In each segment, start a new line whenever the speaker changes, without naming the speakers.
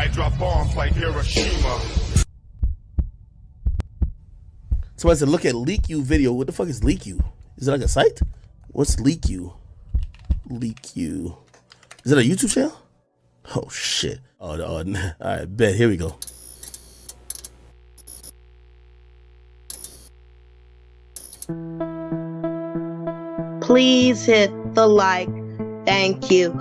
might drop bombs like Hiroshima.
Somebody said, look at LeakYou video. What the fuck is LeakYou? Is it like a site? What's LeakYou? LeakYou. Is it a YouTube channel? Oh, shit. Oh, all right, bet. Here we go.
Please hit the like. Thank you.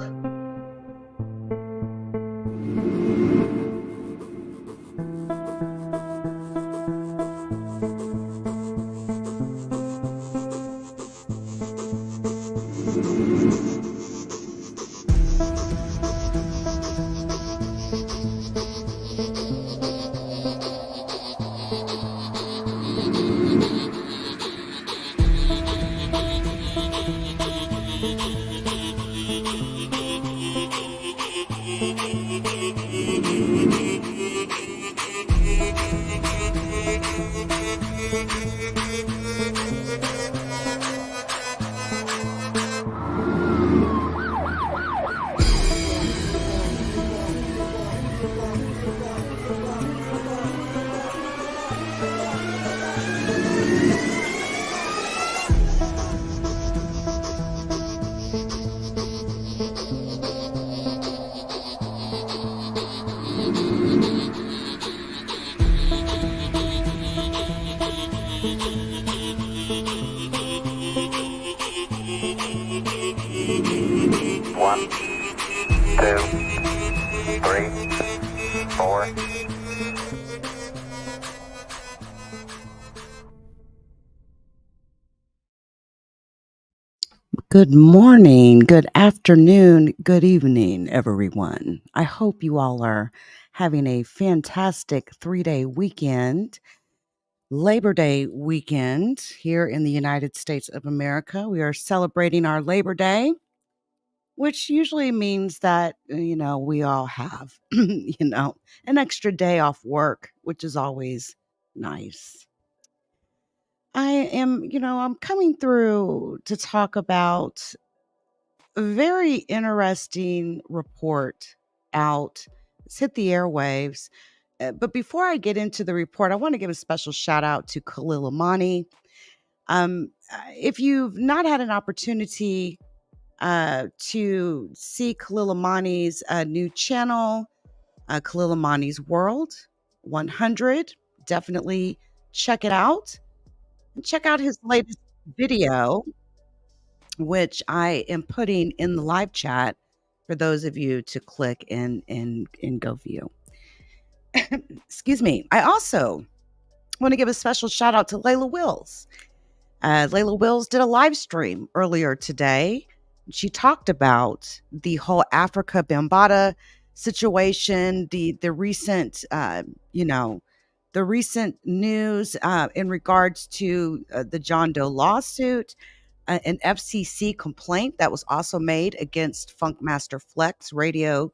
One, two, three, four.
Good morning, good afternoon, good evening, everyone. I hope you all are having a fantastic 3-day weekend, Labor Day weekend here in the United States of America. We are celebrating our Labor Day, which usually means that, we all have, an extra day off work, which is always nice. I'm coming through to talk about a very interesting report out. It's hit the airwaves. But before I get into the report, I want to give a special shout out to Khalil Amani. If you've not had an opportunity to see Khalil Amani's new channel, Khalil Amani's World 100, definitely check it out. And check out his latest video, which I am putting in the live chat for those of you to click and go view. Excuse me. I also want to give a special shout out to Layla Wills. Layla Wills did a live stream earlier today. She talked about the whole Africa Bambaataa situation, the recent, the recent news in regards to the John Doe lawsuit, an FCC complaint that was also made against Funkmaster Flex, radio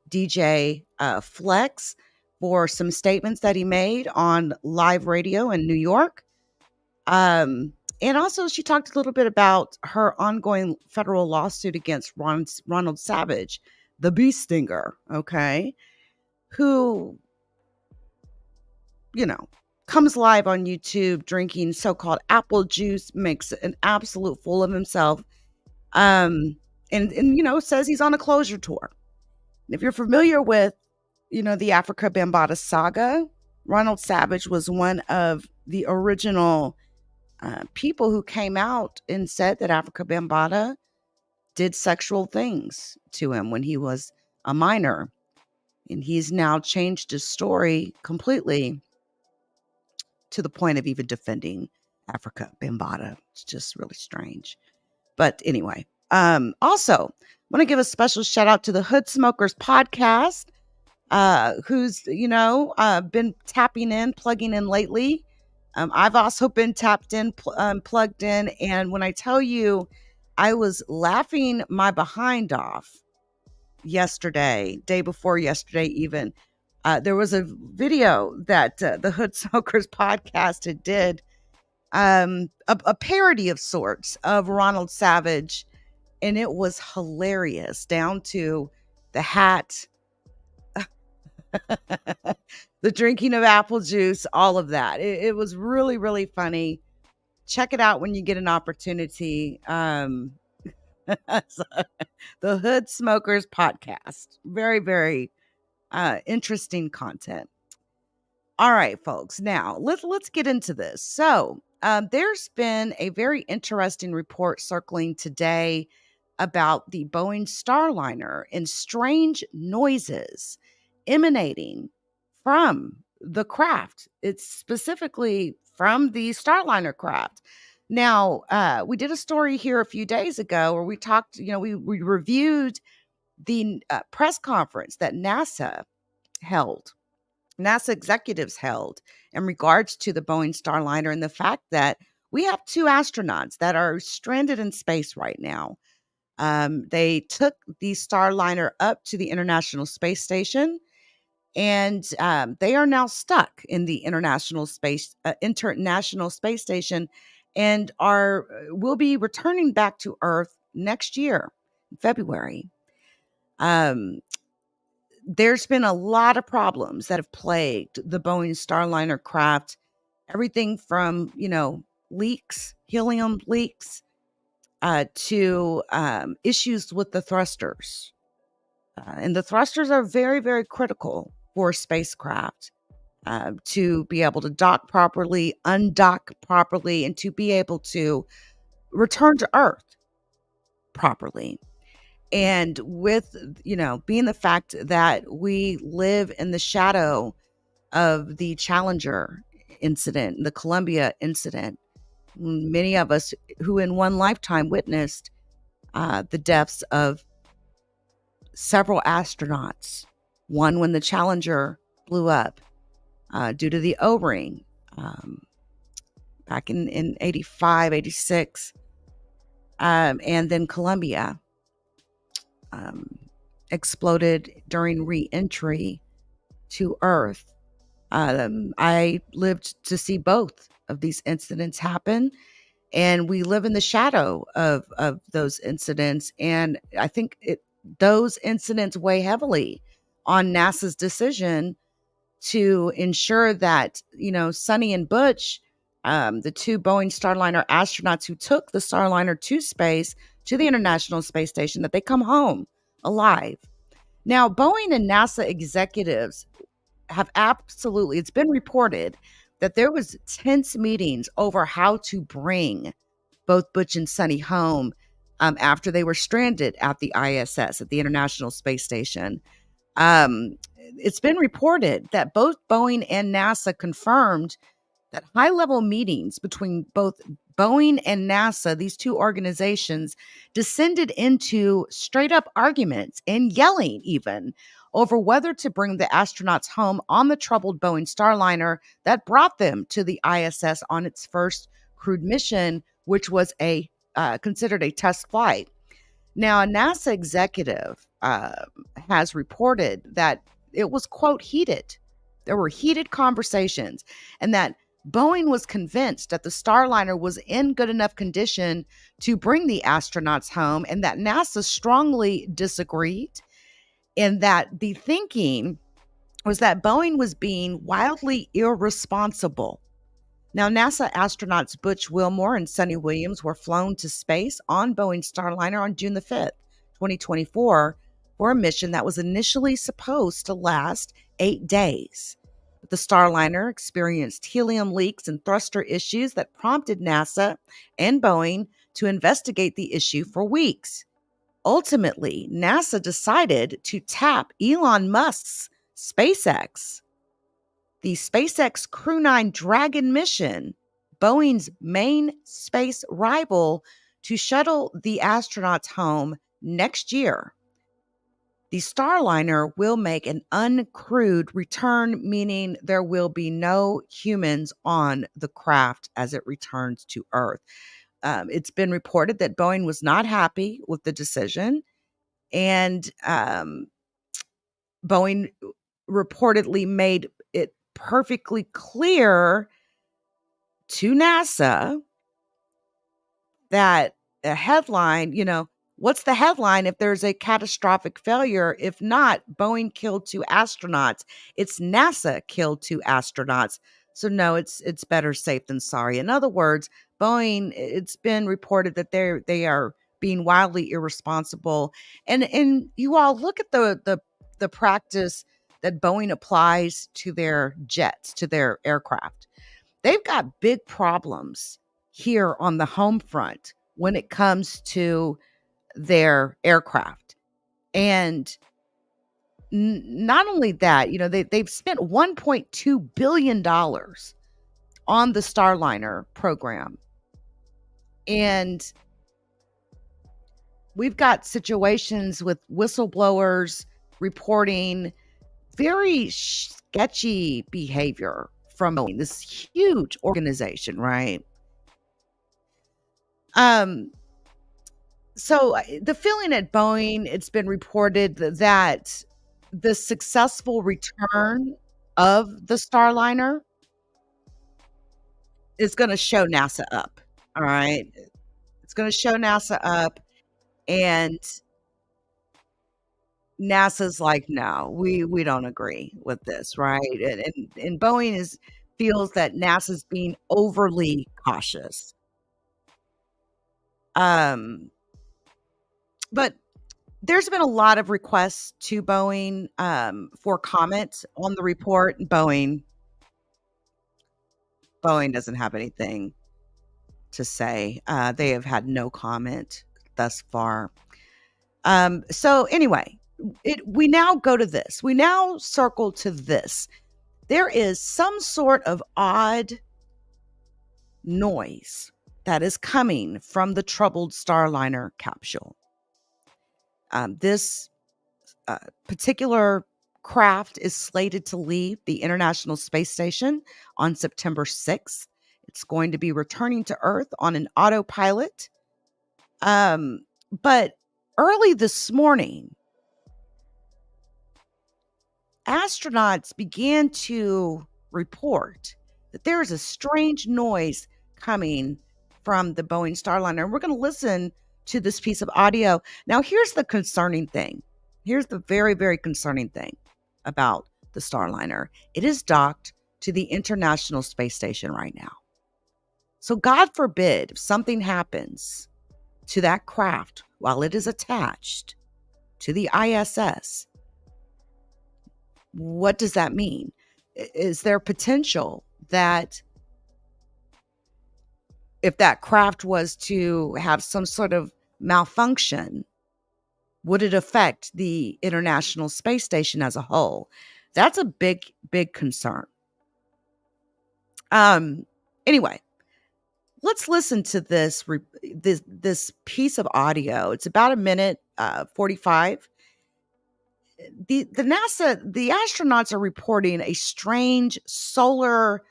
DJ Flex, for some statements that he made on live radio in New York. And also, she talked a little bit about her ongoing federal lawsuit against Ronald Savage, the bee stinger, okay, who, comes live on YouTube drinking so-called apple juice, makes an absolute fool of himself, and says he's on a closure tour. And if you're familiar with, the Africa Bambaataa saga, Ronald Savage was one of the original people who came out and said that Africa Bambaataa did sexual things to him when he was a minor. And he's now changed his story completely to the point of even defending Africa Bambaataa. It's just really strange. But anyway, also want to give a special shout out to the Hood Smokers podcast, who's, been tapping in, plugging in lately. I've also been tapped in, plugged in. And when I tell you, I was laughing my behind off yesterday, day before yesterday even. There was a video that the Hood Smokers podcast had did, a parody of sorts of Ronald Savage, and it was hilarious, down to the hat, The drinking of apple juice, all of that. It was really, really funny. Check it out when you get an opportunity. So, the Hood Smokers podcast. Very, very interesting content. All right, folks. Now let's get into this. So, there's been a very interesting report circling today about the Boeing Starliner and strange noises emanating from the craft. It's specifically from the Starliner craft. Now, we did a story here a few days ago where we talked. We reviewed the press conference that NASA executives held in regards to the Boeing Starliner and the fact that we have two astronauts that are stranded in space right now. They took the Starliner up to the International Space Station, and they are now stuck in the International Space Station, and will be returning back to Earth next year, in February. There's been a lot of problems that have plagued the Boeing Starliner craft. Everything from, leaks, helium leaks, to issues with the thrusters. And the thrusters are very, very critical for spacecraft to be able to dock properly, undock properly, and to be able to return to Earth properly. And with, being the fact that we live in the shadow of the Challenger incident, the Columbia incident, many of us who in one lifetime witnessed the deaths of several astronauts. One when the Challenger blew up due to the O-ring back in 85, 86. And then Columbia exploded during re-entry to Earth. I lived to see both of these incidents happen, and we live in the shadow of those incidents. And I think those incidents weigh heavily on NASA's decision to ensure that, Sonny and Butch, the two Boeing Starliner astronauts who took the Starliner to space, to the International Space Station, that they come home alive. Now, Boeing and NASA executives have it's been reported that there was tense meetings over how to bring both Butch and Sonny home after they were stranded at the ISS, at the International Space Station. It's been reported that both Boeing and NASA confirmed that high-level meetings between both Boeing and NASA, these two organizations, descended into straight-up arguments and yelling even over whether to bring the astronauts home on the troubled Boeing Starliner that brought them to the ISS on its first crewed mission, which was considered a test flight. Now, a NASA executive has reported that it was, quote, heated. There were heated conversations, and that Boeing was convinced that the Starliner was in good enough condition to bring the astronauts home, and that NASA strongly disagreed, and that the thinking was that Boeing was being wildly irresponsible. Now, NASA astronauts Butch Wilmore and Sonny Williams were flown to space on Boeing Starliner on June the 5th, 2024, for a mission that was initially supposed to last 8 days. The Starliner experienced helium leaks and thruster issues that prompted NASA and Boeing to investigate the issue for weeks. Ultimately, NASA decided to tap Elon Musk's SpaceX. The SpaceX Crew 9 Dragon mission, Boeing's main space rival, to shuttle the astronauts home next year. The Starliner will make an uncrewed return, meaning there will be no humans on the craft as it returns to Earth. It's been reported that Boeing was not happy with the decision, and Boeing reportedly made it perfectly clear to NASA that a headline, What's the headline if there's a catastrophic failure? If not, Boeing killed 2 astronauts. It's NASA killed 2 astronauts. So no, it's better safe than sorry. In other words, Boeing, it's been reported that they are being wildly irresponsible. And you all look at the practice that Boeing applies to their jets, to their aircraft. They've got big problems here on the home front when it comes to their aircraft. And not only that, they've spent $1.2 billion on the Starliner program. And we've got situations with whistleblowers reporting very sketchy behavior from this huge organization, right? So the feeling at Boeing, it's been reported that the successful return of the Starliner is going to show NASA up. All right. It's going to show NASA up, and NASA's like, no, we don't agree with this, right? And Boeing feels that NASA's being overly cautious. But there's been a lot of requests to Boeing for comments on the report. Boeing doesn't have anything to say. They have had no comment thus far. So anyway, we now go to this. We now circle to this. There is some sort of odd noise that is coming from the troubled Starliner capsule. This particular craft is slated to leave the International Space Station on September 6th. It's going to be returning to Earth on an autopilot. But early this morning, astronauts began to report that there is a strange noise coming from the Boeing Starliner. And we're going to listen to this piece of audio. Now, here's the concerning thing. Here's the very, very concerning thing about the Starliner. It is docked to the International Space Station right now. So God forbid if something happens to that craft while it is attached to the ISS, what does that mean? Is there potential that if that craft was to have some sort of malfunction, would it affect the International Space Station as a whole? That's a big, big concern. Anyway, let's listen to this piece of audio. It's about a minute 45. The astronauts are reporting a strange solar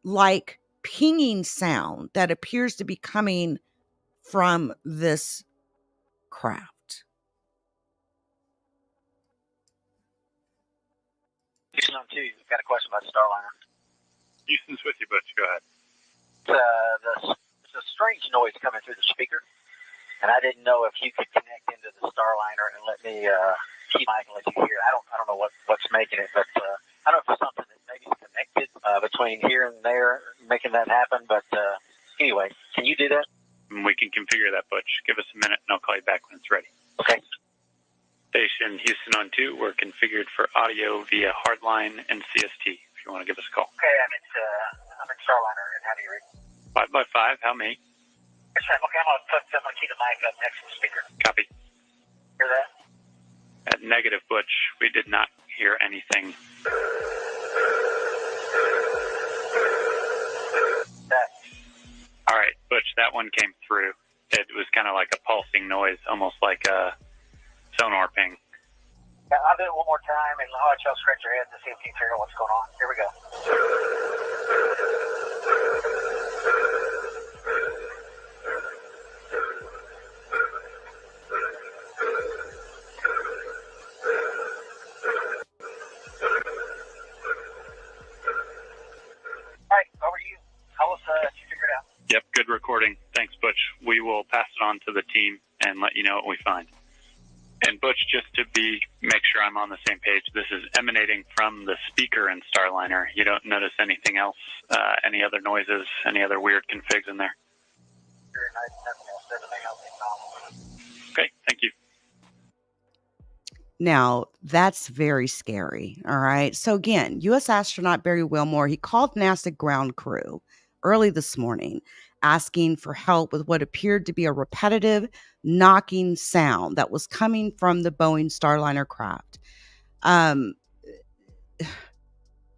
like pinging sound that appears to be coming from this craft.
Houston on 2, got a question about the Starliner.
Houston's with you, Butch. Go ahead.
There's a strange noise coming through the speaker, and I didn't know if you could connect into the Starliner and let me keep mic and let you hear. I don't know what's making it, but I don't know if it's something that maybe is connected between here and there, making that happen. But anyway, can you do that?
We can configure that, Butch. Give us a minute, and I'll call you back when it's ready.
Okay.
Station Houston on 2. We're configured for audio via hardline and CST. If you want to give us a call.
Okay, I'm in Starliner, and how do you read?
5x5. How many?
Okay, I'm gonna keep the mic up next to the speaker.
Copy.
Hear that?
At negative, Butch. We did not hear anything. All right, Butch. That one came through. It was kind of like a pulsing noise, almost like a sonar ping.
Yeah, I'll do it one more time, and I'll let y'all scratch your heads to see if you can figure out what's going on. Here we go. All right, over to you. Tell us if you figure it out.
Yep, good recording. Thanks, Butch. We will pass it on to the team and let you know what we find. And Butch, just to make sure I'm on the same page, this is emanating from the speaker in Starliner. You don't notice anything else, any other noises, any other weird configs in there? Okay, thank you.
Now, that's very scary. All right. So again, U.S. astronaut Barry Wilmore, he called NASA ground crew early this morning asking for help with what appeared to be a repetitive knocking sound that was coming from the Boeing Starliner craft.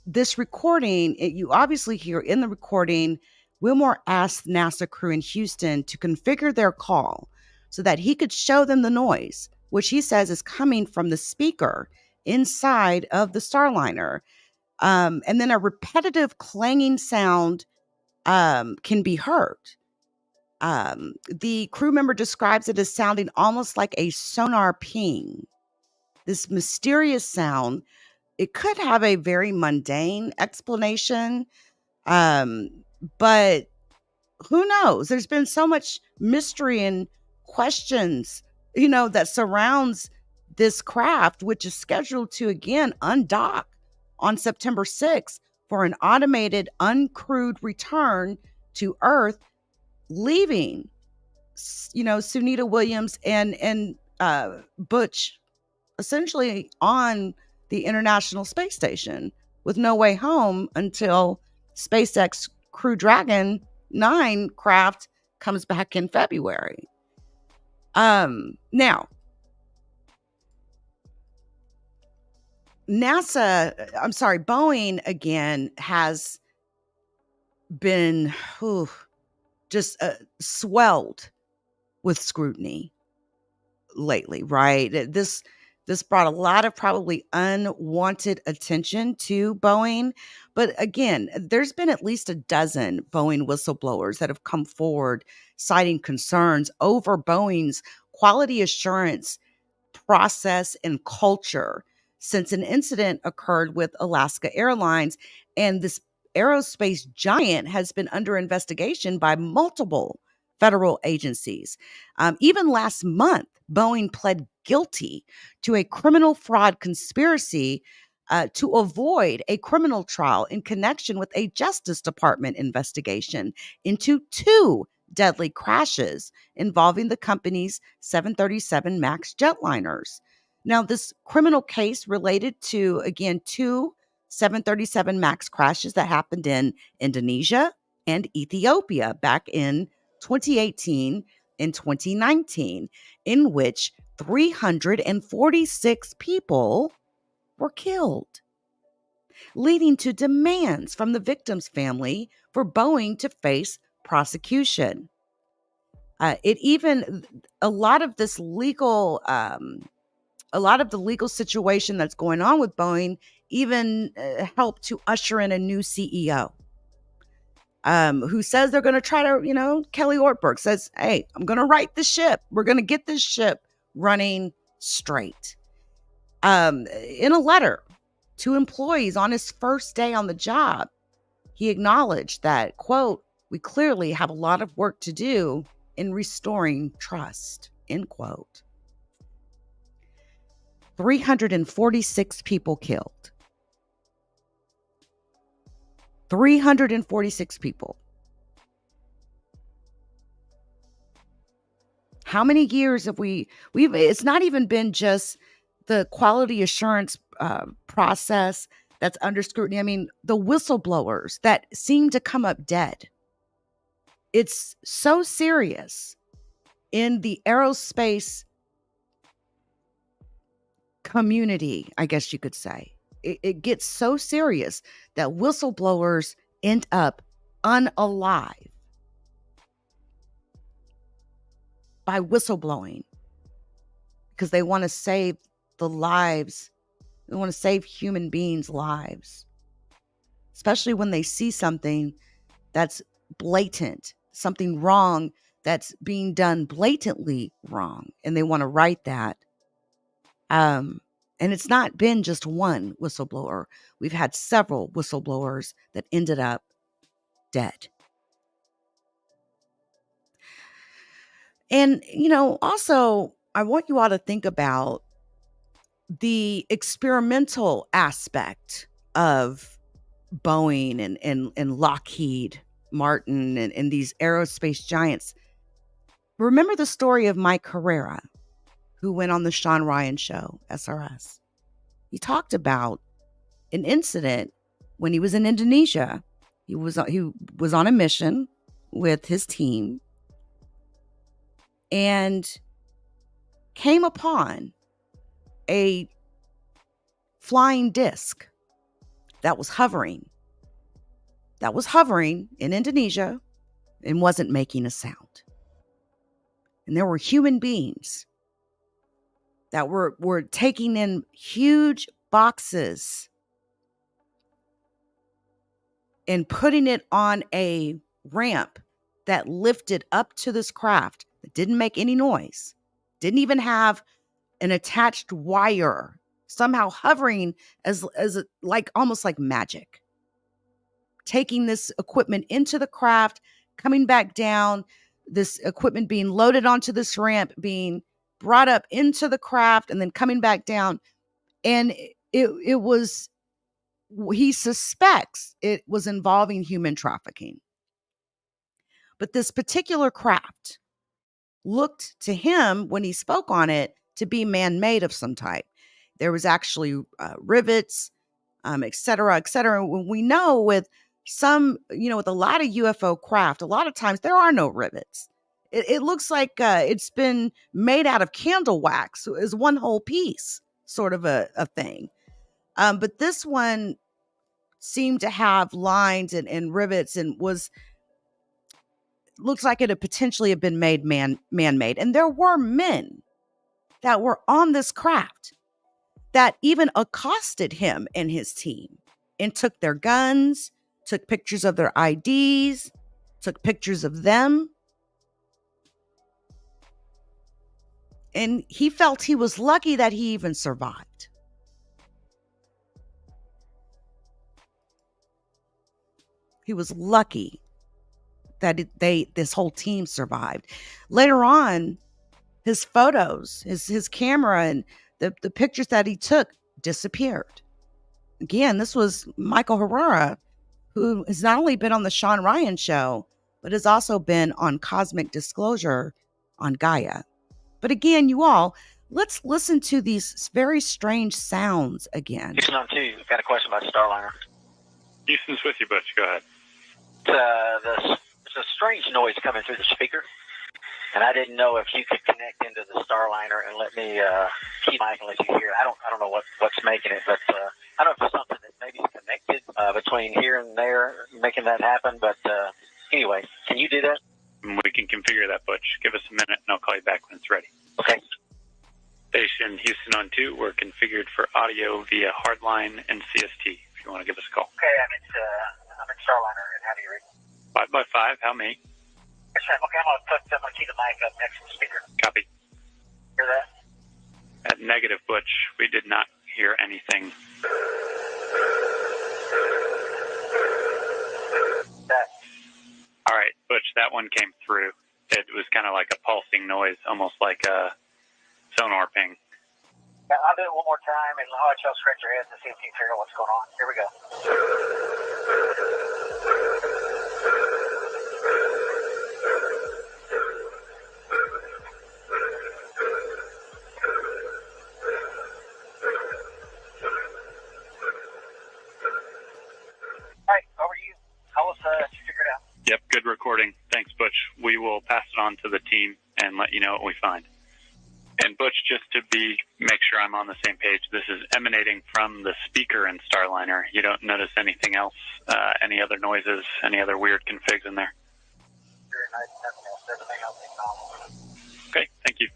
This recording, you obviously hear in the recording, Wilmore asked NASA crew in Houston to configure their call so that he could show them the noise, which he says is coming from the speaker inside of the Starliner. And then a repetitive clanging sound can be heard. The crew member describes it as sounding almost like a sonar ping. This mysterious sound, it could have a very mundane explanation, but who knows? There's been so much mystery and questions, that surrounds this craft, which is scheduled to again undock on September 6th for an automated, uncrewed return to Earth, leaving, Sunita Williams and Butch essentially on the International Space Station with no way home until SpaceX Crew Dragon 9 craft comes back in February. Now, Boeing again has been just swelled with scrutiny lately, right? This brought a lot of probably unwanted attention to Boeing. But again, there's been at least a dozen Boeing whistleblowers that have come forward citing concerns over Boeing's quality assurance process and culture since an incident occurred with Alaska Airlines. And this aerospace giant has been under investigation by multiple federal agencies. Even last month, Boeing pled guilty to a criminal fraud conspiracy to avoid a criminal trial in connection with a Justice Department investigation into 2 deadly crashes involving the company's 737 MAX jetliners. Now, this criminal case related to, again, 2 737 MAX crashes that happened in Indonesia and Ethiopia back in 2018 and 2019, in which 346 people were killed, leading to demands from the victim's family for Boeing to face prosecution. A lot of the legal situation that's going on with Boeing even helped to usher in a new CEO. Who says they're going to try to, Kelly Ortberg says, hey, I'm going to right the ship. We're going to get this ship running straight. In a letter to employees on his first day on the job, he acknowledged that, quote, we clearly have a lot of work to do in restoring trust, end quote. 346 people killed. 346 people. How many years have it's not even been just the quality assurance process that's under scrutiny. I mean, the whistleblowers that seem to come up dead. It's so serious in the aerospace community, I guess you could say. It gets so serious that whistleblowers end up unalive by whistleblowing because they want to save the lives. They want to save human beings' lives, especially when they see something that's blatant, something wrong that's being done blatantly wrong, and they want to right that. And it's not been just one whistleblower. We've had several whistleblowers that ended up dead. And, also, I want you all to think about the experimental aspect of Boeing and Lockheed Martin and these aerospace giants. Remember the story of Mike Herrera, who went on the Sean Ryan show, SRS. He talked about an incident when he was in Indonesia. He was on a mission with his team and came upon a flying disc that was hovering in Indonesia and wasn't making a sound. And there were human beings that were taking in huge boxes and putting it on a ramp that lifted up to this craft that didn't make any noise, didn't even have an attached wire, somehow hovering as like almost like magic. Taking this equipment into the craft, coming back down, this equipment being loaded onto this ramp, being brought up into the craft, and then coming back down. And it was, he suspects it was involving human trafficking. But this particular craft looked to him, when he spoke on it, to be man-made of some type. There was actually rivets, et cetera, et cetera. We know with some, with a lot of UFO craft, a lot of times there are no rivets. It looks like it's been made out of candle wax, is one whole piece, sort of a thing. But this one seemed to have lines and rivets and looks like it had potentially have been made man-made. And there were men that were on this craft that even accosted him and his team and took their guns, took pictures of their IDs, took pictures of them. And he felt he was lucky that he even survived. He was lucky that this whole team survived. Later on, his photos, his camera, and the pictures that he took disappeared. Again, this was Michael Herrera, who has not only been on the Sean Ryan show, but has also been on Cosmic Disclosure on Gaia. But again, you all, let's listen to these very strange sounds again.
Houston on 2, got a question about Starliner.
Houston's with you, Butch. Go ahead.
There's a strange noise coming through the speaker, and I didn't know if you could connect into the Starliner and let me keep Mike and let you hear it. I don't know what's making it, but I don't know if it's something that maybe is connected between here and there, making that happen. But anyway, can you do that?
We can configure that, Butch. Give us a minute, and I'll call you back when it's ready.
Okay.
Station Houston on 2, we're configured for audio via hardline and CST, if you want to give us a call.
Okay, I'm in Starliner, and how do you read?
5x5, how many?
Okay, I'm gonna keep the mic up next to the speaker.
Copy.
Hear that?
At negative, Butch, we did not hear anything. All right, Butch, that one came through. It was kind of like a pulsing noise, almost like a sonar ping.
Yeah, I'll do it one more time, and I'll let y'all scratch your heads and see if you can figure out what's going on. Here we go. All right, over to you. Tell us if you figure it out.
Yep, good recording. Thanks, Butch. We will pass it on to the team and let you know what we find. And Butch, just to make sure I'm on the same page, this is emanating from the speaker in Starliner. You don't notice anything else, any other noises, any other weird configs in there?
Everything else is normal.
Okay, thank you.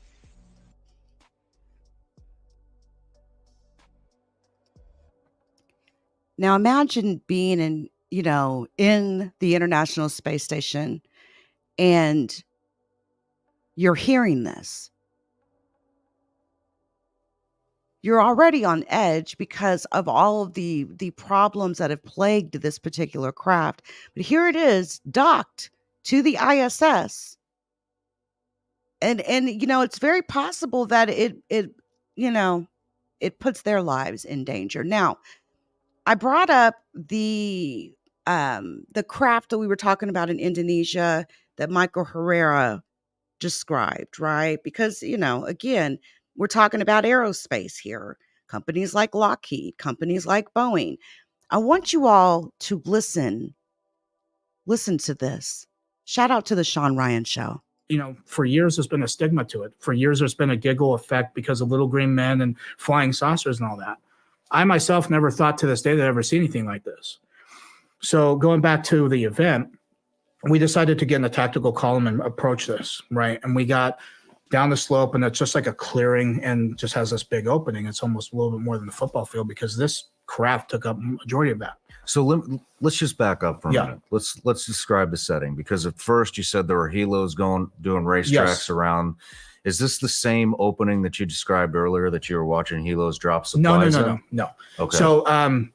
Now imagine being in the International Space Station and you're hearing this. You're already on edge because of all of the problems that have plagued this particular craft. But here it is, docked to the ISS. And it's very possible that it puts their lives in danger. Now, I brought up the craft that we were talking about in Indonesia that Michael Herrera described, right? Because, again, we're talking about aerospace here. Companies like Lockheed, companies like Boeing. I want you all to listen to this. Shout out to the Sean Ryan Show.
For years there's been a stigma to it. For years there's been a giggle effect because of little green men and flying saucers and all that. I myself never thought to this day that I'd ever see anything like this. So going back to the event, we decided to get in the tactical column and approach this, right? And we got down the slope, and it's just like a clearing and just has this big opening. It's almost a little bit more than a football field because this craft took up majority of that.
So let's just back up for a minute. Let's describe the setting, because at first you said there were helos doing racetracks around. Is this the same opening that you described earlier that you were watching helos drop supplies?
No.
Okay.
So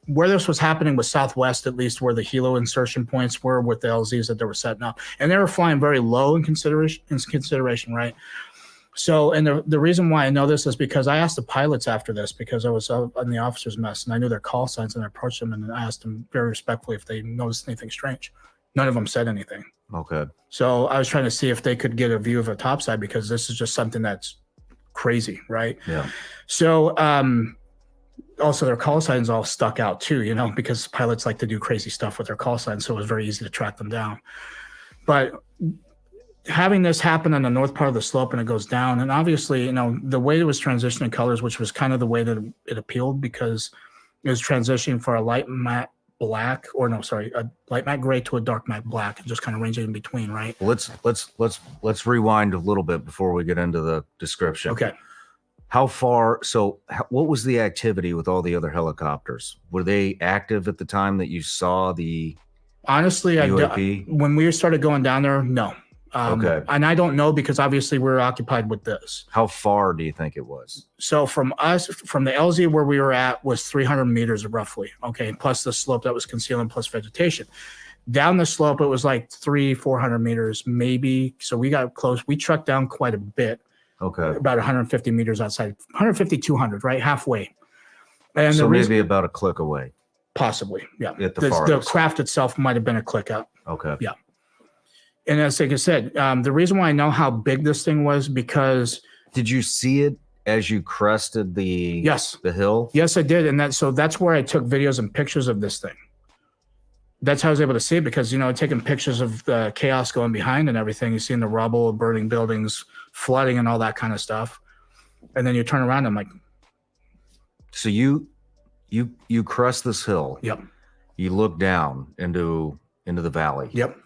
where this was happening was Southwest, at least where the helo insertion points were with the LZs that they were setting up, and they were flying very low in consideration, right? So, and the reason why I know this is because I asked the pilots after this, because I was in the officers' mess and I knew their call signs, and I approached them and I asked them very respectfully if they noticed anything strange. None of them said anything.
Okay.
So I was trying to see if they could get a view of a topside, because this is just something that's crazy, right?
Yeah.
So also their call signs all stuck out too, because pilots like to do crazy stuff with their call signs, so it was very easy to track them down. But having this happen on the north part of the slope and it goes down, and obviously, the way it was transitioning colors, which was kind of the way that it appealed, because it was transitioning for a light matte black, a light matte gray to a dark matte black, and just kind of ranging in between, right?
Let's rewind a little bit before we get into the description.
Okay.
What was the activity with all the other helicopters? Were they active at the time that you saw the
Honestly,
UAP?
When we started going down there, no.
Okay.
And I don't know, because obviously we're occupied with this.
How far do you think it was?
So from the LZ where we were at was 300 meters roughly. Okay. Plus the slope that was concealing, plus vegetation. Down the slope, it was like 400 meters, maybe. So we got close. We trucked down quite a bit.
Okay.
About 150 meters outside, 150, 200, right? Halfway. And
so maybe about a click away.
Possibly. Yeah.
At
the craft itself might've been a click out.
Okay.
Yeah. And as like I said, the reason why I know how big this thing was, because
did you see it as you crested the hill?
Yes, I did. And that's where I took videos and pictures of this thing. That's how I was able to see it, because taking pictures of the chaos going behind and everything, you seeing the rubble, burning buildings, flooding, and all that kind of stuff. And then you turn around, and I'm like,
so you crest this hill.
Yep.
You look down into the valley.
Yep.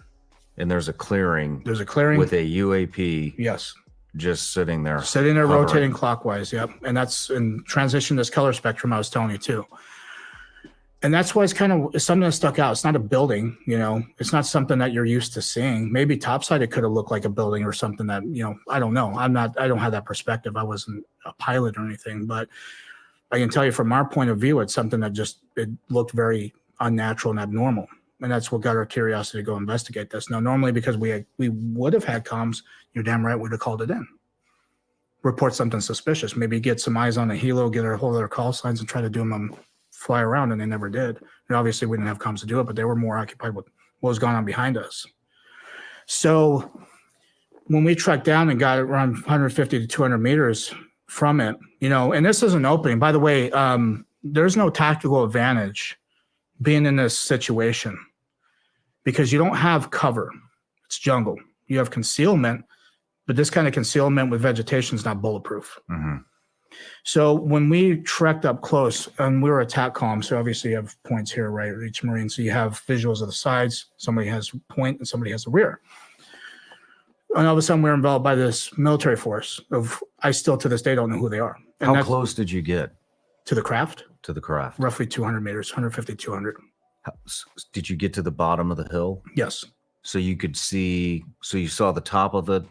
And there's a clearing.
There's a clearing
with a UAP.
Yes.
Just sitting there.
Hovering. Rotating clockwise. Yep. And that's in transition, this color spectrum I was telling you too. And that's why it's something that stuck out. It's not a building, it's not something that you're used to seeing. Maybe topside, it could have looked like a building or something that, I don't know. I don't have that perspective. I wasn't a pilot or anything, but I can tell you from our point of view, it's something that it looked very unnatural and abnormal. And that's what got our curiosity to go investigate this. Now, normally, because we would have had comms, you're damn right, we'd have called it in. Report something suspicious. Maybe get some eyes on a helo, get a hold of their call signs, and try to do them fly around, and they never did. And obviously, we didn't have comms to do it, but they were more occupied with what was going on behind us. So when we trekked down and got around 150 to 200 meters from it, and this is an opening. By the way, there's no tactical advantage being in this situation, because you don't have cover. It's jungle. You have concealment, but this kind of concealment with vegetation is not bulletproof.
Mm-hmm.
So when we trekked up close, and we were attack column, so obviously you have points here, right, each Marine. So you have visuals of the sides. Somebody has point and somebody has the rear. And all of a sudden we're enveloped by this military force I still to this day don't know who they are. And
how close did you get?
To the craft?
To the craft.
Roughly 200 meters, 150, 200.
Did you get to the bottom of the hill?
Yes.
So you saw the top of it,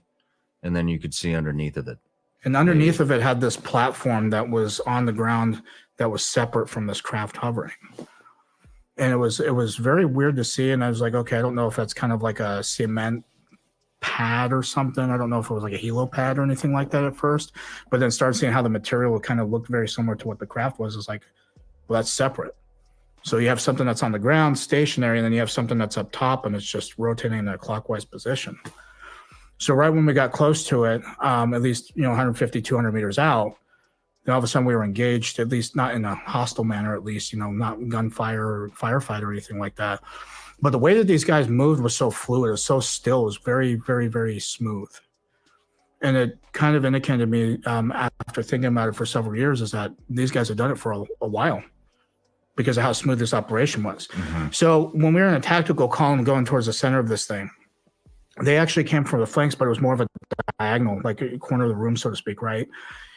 and then you could see underneath of it.
And underneath of it had this platform that was on the ground that was separate from this craft hovering. And it was very weird to see. And I was like, okay, I don't know if that's kind of like a cement pad or something. I don't know if it was like a helo pad or anything like that at first, but then started seeing how the material kind of looked very similar to what the craft was. It's like, well, that's separate. So you have something that's on the ground stationary, and then you have something that's up top and it's just rotating in a clockwise position. So right when we got close to it, at least, 150, 200 meters out, then all of a sudden we were engaged, at least not in a hostile manner, at least, not gunfire or firefight or anything like that. But the way that these guys moved was so fluid, it was so still, it was very, very, very smooth. And it kind of indicated to me, after thinking about it for several years, is that these guys had done it for a while because of how smooth this operation was. Mm-hmm. So when we were in a tactical column going towards the center of this thing, they actually came from the flanks, but it was more of a diagonal, like a corner of the room, so to speak, right?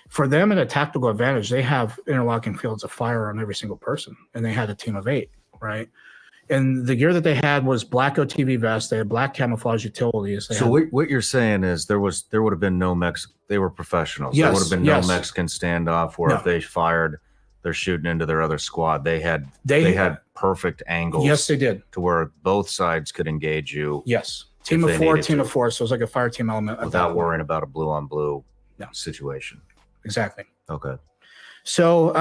For them, at a tactical advantage, they have interlocking fields of fire on every single person, and they had a team of 8, right? And the gear that they had was black OTV vests. They had black camouflage utilities.
What you're saying is there would have been no they were professionals.
Yes,
there would have been no Mexican standoff where if they fired, they're shooting into their other squad. They had perfect angles.
Yes, they did.
To where both sides could engage you.
Yes. Team of 4. So it was like a fire team element.
Without worrying about a blue on blue situation.
Exactly.
Okay.
So,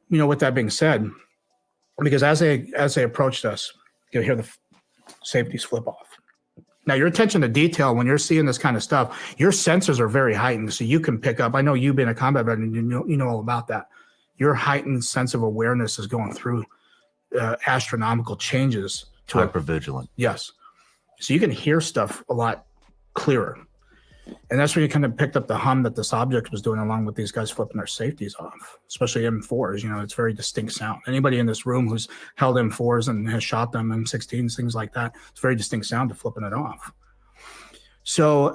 with that being said, because as they approached us, you'll hear the safeties flip off. Now, your attention to detail, when you're seeing this kind of stuff, your sensors are very heightened, so you can pick up. I know you being a combat veteran, you know all about that. Your heightened sense of awareness is going through astronomical changes. To
hypervigilant.
Yes. So you can hear stuff a lot clearer. And that's where you kind of picked up the hum that this object was doing, along with these guys flipping their safeties off, especially M4s. It's very distinct sound. Anybody in this room who's held M4s and has shot them, M16s, things like that, it's very distinct sound to flipping it off. So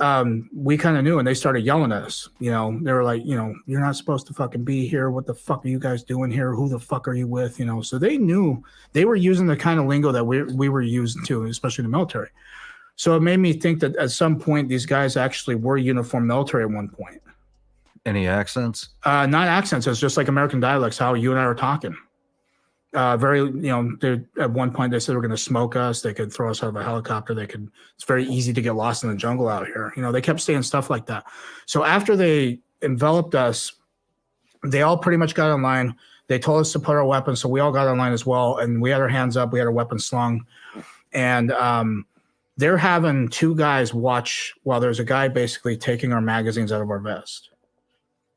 we kind of knew, and they started yelling at us. They were like, you're not supposed to fucking be here. What the fuck are you guys doing here? Who the fuck are you with? So they knew they were using the kind of lingo that we were using too, especially in the military. So it made me think that at some point these guys actually were uniformed military at one point.
Any accents?
Not accents. It's just like American dialects, how you and I are talking. At one point they said they were going to smoke us. They could throw us out of a helicopter. It's very easy to get lost in the jungle out here. They kept saying stuff like that. So after they enveloped us, they all pretty much got in line. They told us to put our weapons. So we all got in line as well. And we had our hands up. We had our weapons slung. And, they're having 2 guys watch while there's a guy basically taking our magazines out of our vest.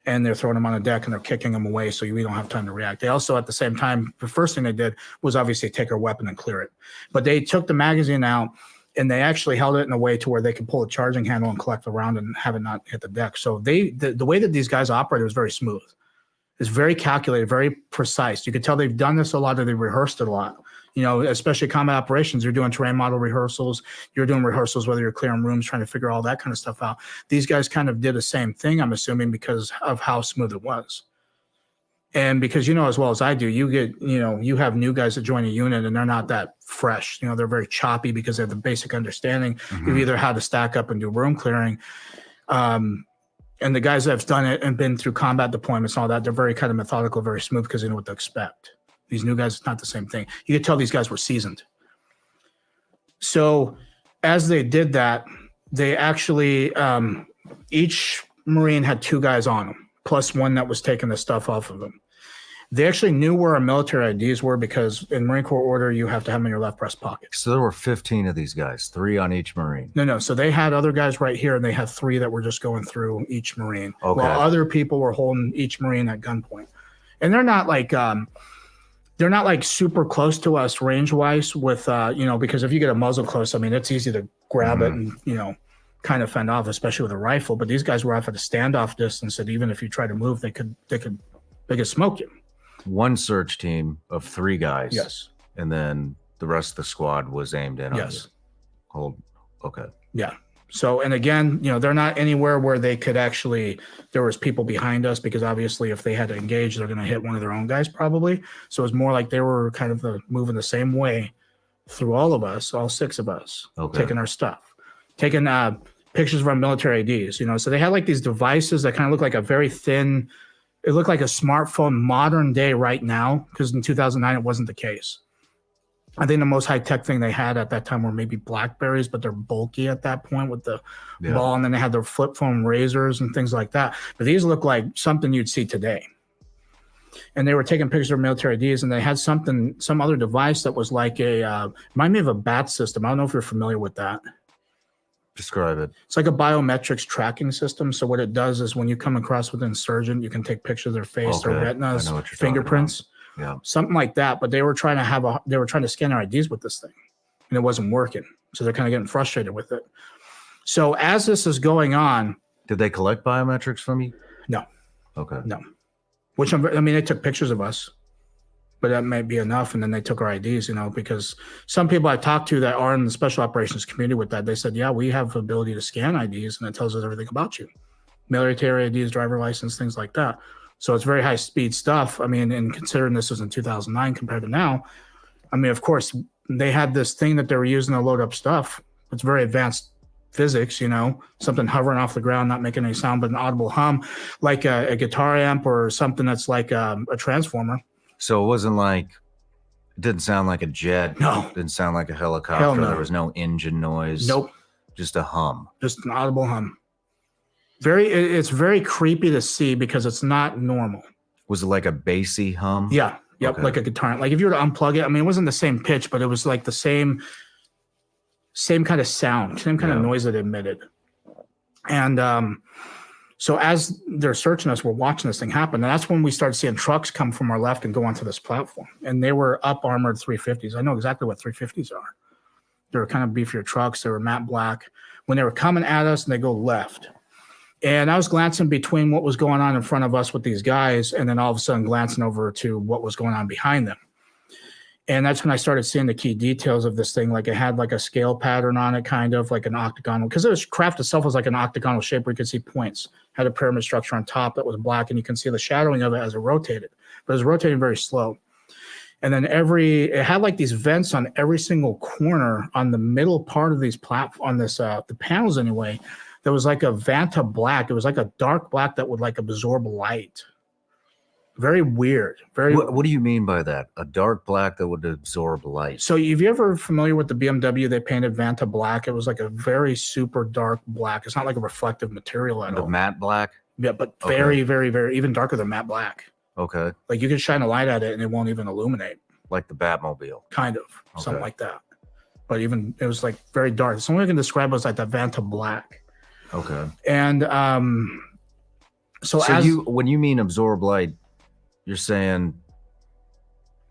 And they're throwing them on the deck and they're kicking them away so we don't have time to react. They also, at the same time, the first thing they did was obviously take our weapon and clear it. But they took the magazine out and they actually held it in a way to where they could pull a charging handle and collect the round and have it not hit the deck. So the way that these guys operated was very smooth. It's very calculated, very precise. You could tell they've done this a lot, or they've rehearsed it a lot. Especially combat operations, you're doing terrain model rehearsals. You're doing rehearsals, whether you're clearing rooms, trying to figure all that kind of stuff out. These guys kind of did the same thing, I'm assuming, because of how smooth it was. And because as well as I do, you have new guys that join a unit and they're not that fresh. They're very choppy because they have the basic understanding of either how to stack up and do room clearing. And the guys that have done it and been through combat deployments and all that, they're very kind of methodical, very smooth because they know what to expect. These new guys, it's not the same thing. You could tell these guys were seasoned. So as they did that, they actually, each Marine had 2 guys on them, plus one that was taking the stuff off of them. They actually knew where our military IDs were because in Marine Corps order, you have to have them in your left breast pocket.
So there were 15 of these guys, 3 on each Marine.
No. So they had other guys right here, and they had 3 that were just going through each Marine.
Okay.
While other people were holding each Marine at gunpoint. And they're not like super close to us range-wise with, because if you get a muzzle close, it's easy to grab it and, kind of fend off, especially with a rifle. But these guys were off at a standoff distance that even if you try to move, they could smoke you.
One search team of 3 guys.
Yes.
And then the rest of the squad was aimed in on you. Okay.
Yeah. So, and again, they're not anywhere where they could actually, there was people behind us because obviously if they had to engage, they're going to hit one of their own guys probably. So it was more like they were kind of moving the same way through all of us, all 6 of us, taking our stuff, taking pictures of our military IDs, So they had like these devices that kind of look like a very thin, it looked like a smartphone modern day right now, because in 2009 it wasn't the case. I think the most high-tech thing they had at that time were maybe Blackberries, but they're bulky at that point with the ball. And then they had their flip phone razors and things like that. But these look like something you'd see today. And they were taking pictures of military IDs, and they had some other device that was like remind me of a BAT system. I don't know if you're familiar with that.
Describe it.
It's like a biometrics tracking system. So what it does is when you come across with an insurgent, you can take pictures of their face, their retinas, fingerprints.
Yeah,
something like that. But they were trying to scan their IDs with this thing, and it wasn't working. So they're kind of getting frustrated with it. So as this is going on,
did they collect biometrics from you?
No.
Okay.
No. Which they took pictures of us, but that may be enough. And then they took our IDs, because some people I talked to that are in the special operations community with that, they said, yeah, we have the ability to scan IDs, and it tells us everything about you. Military IDs, driver license, things like that. So it's very high speed stuff. and considering this was in 2009 compared to now, of course, they had this thing that they were using to load up stuff. It's very advanced physics, something hovering off the ground, not making any sound, but an audible hum, like a guitar amp or something that's like a transformer.
So it wasn't like, it didn't sound like a jet.
No.
It didn't sound like a helicopter.
Hell no.
There was no engine noise.
Nope.
Just a hum.
Just an audible hum. It's very creepy to see because it's not normal.
Was it like a bassy hum?
Yeah. Yep. Okay. Like a guitar. Like if you were to unplug it, it wasn't the same pitch, but it was like the same kind of sound, same kind of noise that it emitted. And so as they're searching us, we're watching this thing happen. And that's when we started seeing trucks come from our left and go onto this platform. And they were up armored 350s. I know exactly what 350s are. They were kind of beefier trucks. They were matte black. When they were coming at us, and they go left. And I was glancing between what was going on in front of us with these guys, and then all of a sudden glancing over to what was going on behind them. And that's when I started seeing the key details of this thing. Like it had like a scale pattern on it, kind of like an octagonal, because the craft itself was like an octagonal shape where you could see points. Had a pyramid structure on top that was black, and you can see the shadowing of it as it rotated. But it was rotating very slow. And then it had like these vents on every single corner on the middle part of these the panels anyway. There was like a Vanta black. It was like a dark black that would like absorb light. Very weird.
What do you mean by that? A dark black that would absorb light?
So if you ever familiar with the BMW, they painted Vanta black. It was like a very super dark black. It's not like a reflective material at all.
The matte black?
Yeah, but very, very, very, even darker than matte black.
Okay.
Like you can shine a light at it and it won't even illuminate.
Like the Batmobile?
Kind of. Okay. Something like that. But even, it was like very dark. So only I can describe it as like that Vanta black.
Okay.
And
when you mean absorb light, you're saying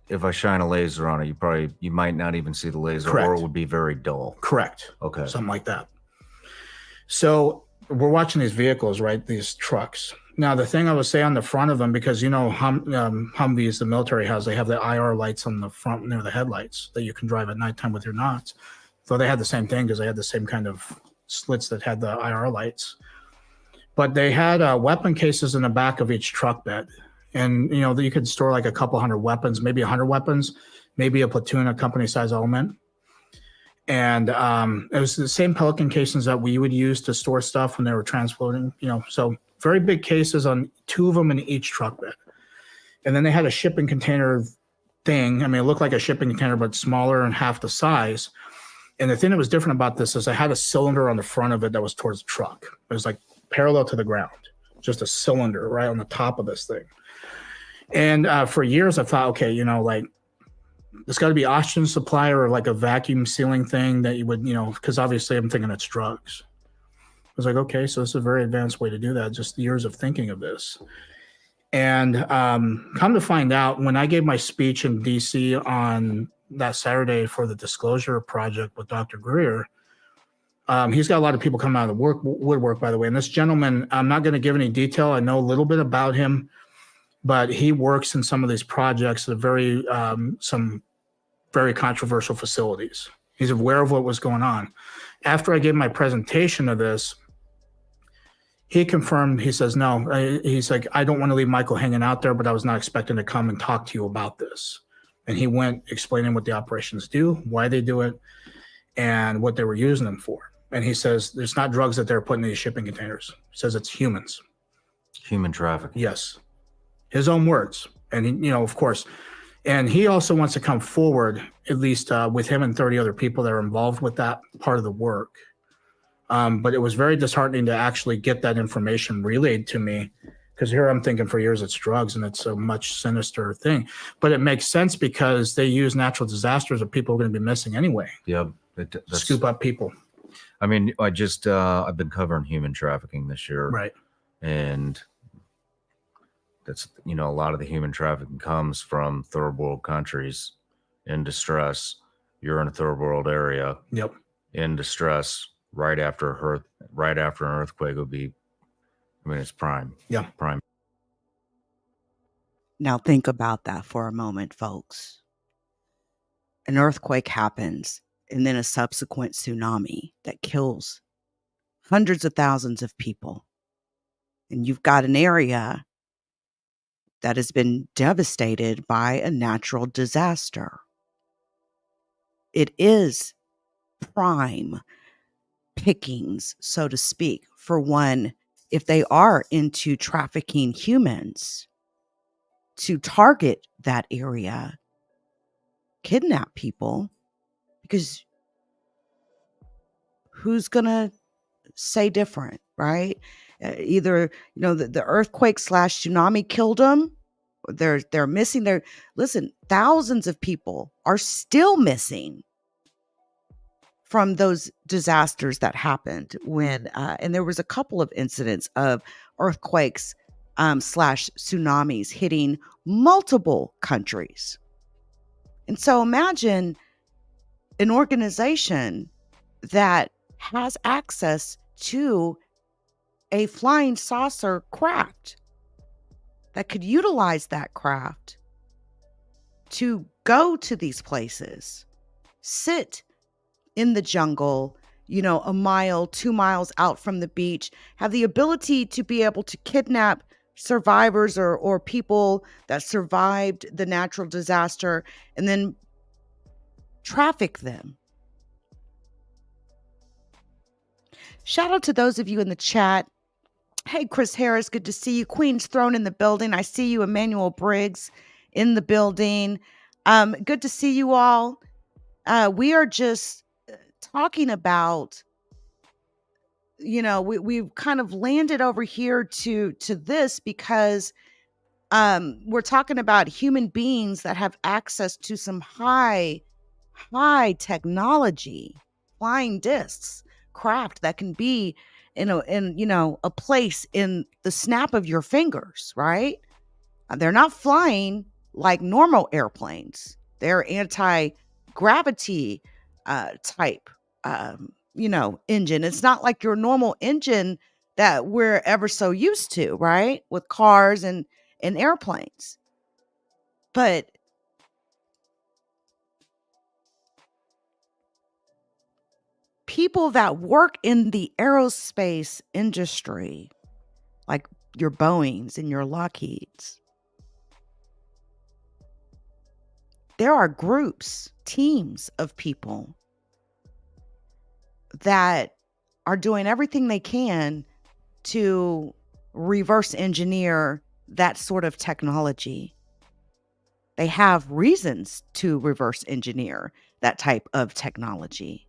if I shine a laser on it, you might not even see the laser. Correct. Or it would be very dull.
Correct.
Okay.
Something like that. So we're watching these vehicles, right? These trucks. Now, the thing I would say on the front of them, because Humvees, the military has, they have the IR lights on the front near the headlights that you can drive at nighttime with your knots. So they had the same thing because they had the same kind of slits that had the IR lights. But they had weapon cases in the back of each truck bed. And, you could store like a couple hundred weapons, maybe 100 weapons, maybe a platoon, a company size element. And it was the same Pelican casings that we would use to store stuff when they were transporting, so very big cases on 2 of them in each truck bed. And then they had a shipping container thing. It looked like a shipping container, but smaller and half the size. And the thing that was different about this is I had a cylinder on the front of it that was towards the truck. It was like parallel to the ground, just a cylinder right on the top of this thing. And for years, I thought, okay, like there's got to be oxygen supply or like a vacuum sealing thing that you would, because obviously I'm thinking it's drugs. I was like, okay, so this is a very advanced way to do that. Just years of thinking of this. And come to find out, when I gave my speech in DC on that Saturday for the Disclosure Project with Dr. Greer, he's got a lot of people coming out of the woodwork, by the way. And this gentleman, I'm not going to give any detail. I know a little bit about him, but he works in some of these projects that are some very controversial facilities. He's aware of what was going on. After I gave my presentation of this, he confirmed, he says, no, he's like, I don't want to leave Michael hanging out there, but I was not expecting to come and talk to you about this. And he went explaining what the operations do, why they do it, and what they were using them for. And he says, there's not drugs that they're putting in these shipping containers. He says it's humans.
Human trafficking.
Yes. His own words. And, of course, And he also wants to come forward, at least with him and 30 other people that are involved with that part of the work. But it was very disheartening to actually get that information relayed to me, because here I'm thinking for years it's drugs and it's a much sinister thing. But it makes sense because they use natural disasters that people are going to be missing anyway.
Yep.
Scoop up people.
I mean, I've been covering human trafficking this year.
Right.
And that's, a lot of the human trafficking comes from third world countries in distress. You're in a third world area.
Yep.
In distress. Right after an earthquake would be, it's prime.
Yeah.
Prime.
Now think about that for a moment, folks. An earthquake happens and then a subsequent tsunami that kills hundreds of thousands of people. And you've got an area that has been devastated by a natural disaster. It is prime pickings, so to speak, for one, if they are into trafficking humans, to target that area, kidnap people, because who's going to say different, right? Either, the earthquake / tsunami killed them. They're missing listen, thousands of people are still missing from those disasters that happened when, and there was a couple of incidents of earthquakes / tsunamis hitting multiple countries. And so imagine an organization that has access to a flying saucer craft that could utilize that craft to go to these places, sit in the jungle, a mile, 2 miles out from the beach, have the ability to be able to kidnap survivors or people that survived the natural disaster and then traffic them. Shout out to those of you in the chat. Hey, Chris Harris, good to see you. Queen's Throne in the building. I see you, Emmanuel Briggs, in the building. Good to see you all. We are just talking about, we've kind of landed over here to this because we're talking about human beings that have access to some high technology, flying discs, craft that can be in a place in the snap of your fingers, right? They're not flying like normal airplanes. They're anti-gravity type engine. It's not like your normal engine that we're ever so used to, right? With cars and airplanes. But people that work in the aerospace industry, like your Boeings and your Lockheeds, there are groups, teams of people that are doing everything they can to reverse engineer that sort of technology. They have reasons to reverse engineer that type of technology.